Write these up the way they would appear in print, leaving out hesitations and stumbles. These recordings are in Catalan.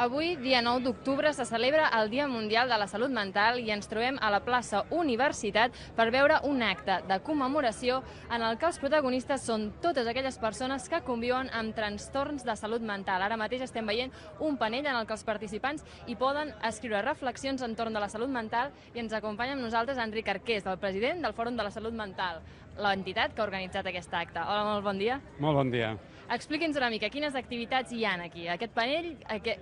Avui, dia 9 d'octubre, se celebra el Dia Mundial de la Salut Mental i ens trobem a la plaça Universitat per veure un acte de commemoració en el que els protagonistes són totes aquelles persones que conviuen amb trastorns de salut mental. Ara mateix estem veient un panell en el que els participants hi poden escriure reflexions entorn de la salut mental i ens acompanya amb nosaltres Enric Arqués, el president del Fòrum de la Salut Mental, l'entitat que ha organitzat aquest acte. Hola, molt bon dia. Molt bon dia. Expliqui'ns una mica quines activitats hi ha aquí. Aquest panell,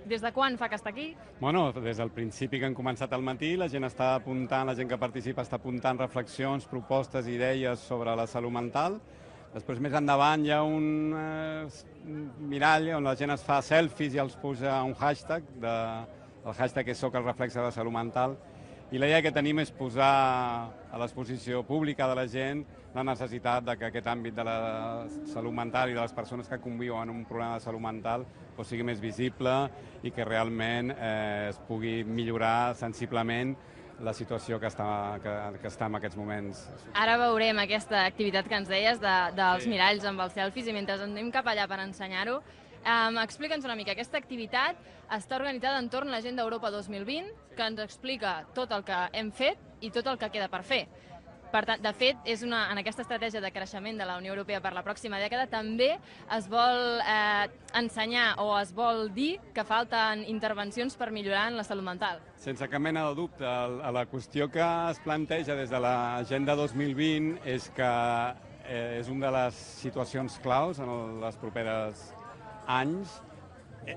des de quan fa que està aquí? Bueno, des del principi que hem començat al matí, la gent està apuntant, la gent que participa està apuntant reflexions, propostes, idees sobre la salut mental. Després, més endavant, hi ha un mirall on la gent es fa selfies i els posa un hashtag, el hashtag és Soc el reflex de la salut mental, i la idea que tenim és posar a l'exposició pública de la gent la necessitat de que aquest àmbit de la salut mental i de les persones que conviuen amb un problema de salut mental sigui més visible i que realment es pugui millorar sensiblement la situació que està en aquests moments. Ara veurem aquesta activitat que ens deies dels miralls amb els selfies i mentre anem cap allà per ensenyar-ho, explica'ns una mica. Aquesta activitat està organitzada entorn a l'Agenda Europa 2020, que ens explica tot el que hem fet i tot el que queda per fer. Per tant, de fet, en aquesta estratègia de creixement de la Unió Europea per la pròxima dècada també es vol ensenyar o es vol dir que falten intervencions per millorar en la salut mental. Sense cap mena de dubte. La qüestió que es planteja des de l'Agenda 2020 és que és una de les situacions claus en les properes anys.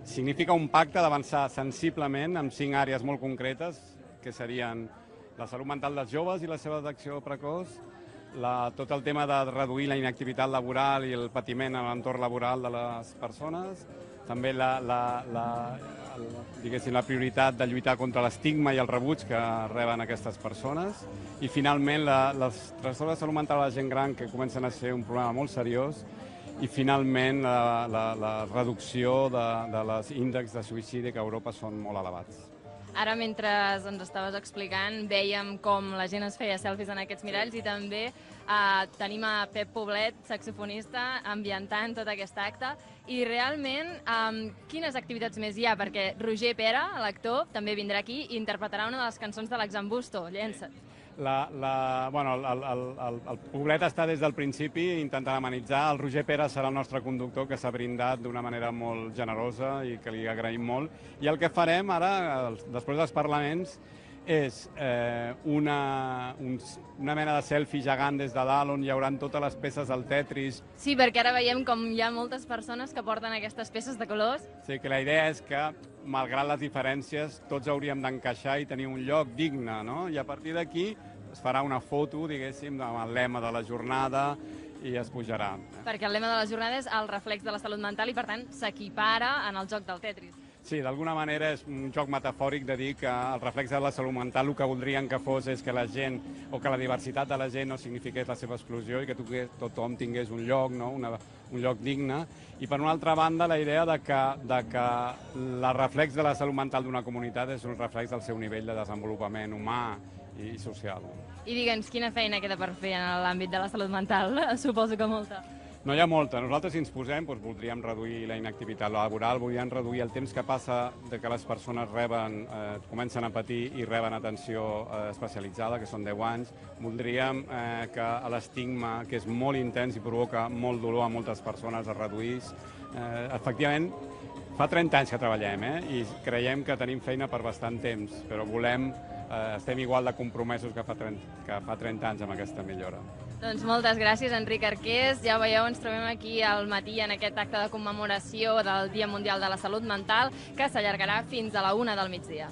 Significa un pacte d'avançar sensiblement en 5 àrees molt concretes, que serien la salut mental dels joves i la seva detecció precoç, tot el tema de reduir la inactivitat laboral i el patiment a l'entorn laboral de les persones, també la prioritat de lluitar contra l'estigma i el rebuig que reben aquestes persones, i finalment els trastorns de salut mental de la gent gran, que comencen a ser un problema molt seriós, i finalment la reducció de els índexs de suïcidi que a Europa són molt elevats. Ara, mentre ens estaves explicant, vèiem com la gent es feia selfies en aquests miralls i també tenim a Pep Poblet, saxofonista, ambientant tot aquest acte. I realment, quines activitats més hi ha? Perquè Roger Pera, l'actor, també vindrà aquí i interpretarà una de les cançons de l'Exambusto. Llença't. El Poblet està des del principi intentant amenitzar. El Roger Pera serà el nostre conductor, que s'ha brindat d'una manera molt generosa i que li agraïm molt. I el que farem ara, després dels parlaments, és una mena de selfie gegant des de dalt on hi haurà totes les peces del Tetris. Sí, perquè ara veiem com hi ha moltes persones que porten aquestes peces de colors. Sí, que la idea és que, malgrat les diferències, tots hauríem d'encaixar i tenir un lloc digne, no? I a partir d'aquí es farà una foto, diguéssim, amb el lema de la jornada i es pujarà. Perquè el lema de la jornada és el reflex de la salut mental i, per tant, s'equipara en el joc del Tetris. Sí, d'alguna manera és un joc metafòric de dir que el reflex de la salut mental el que voldrien que fos és que la gent, o que la diversitat de la gent no signifiqués la seva exclusió i que tothom tingués un lloc, no? Un lloc digne. I per una altra banda, la idea de que el reflex de la salut mental d'una comunitat és un reflex del seu nivell de desenvolupament humà i social. I digue'ns, quina feina queda per fer en l'àmbit de la salut mental? Suposo que molta. No hi ha molta. Nosaltres, si ens posem, voldríem reduir la inactivitat laboral, voldríem reduir el temps que passa de que les persones comencen a patir i reben atenció especialitzada, que són 10 anys. Voldríem que l'estigma, que és molt intens i provoca molt dolor a moltes persones, es reduís. Efectivament, fa 30 anys que treballem i creiem que tenim feina per bastant temps, però estem igual de compromesos que fa 30 anys amb aquesta millora. Doncs moltes gràcies, Enric Arqués. Ja ho veieu, ens trobem aquí al matí en aquest acte de commemoració del Dia Mundial de la Salut Mental que s'allargarà fins a la 1 del migdia.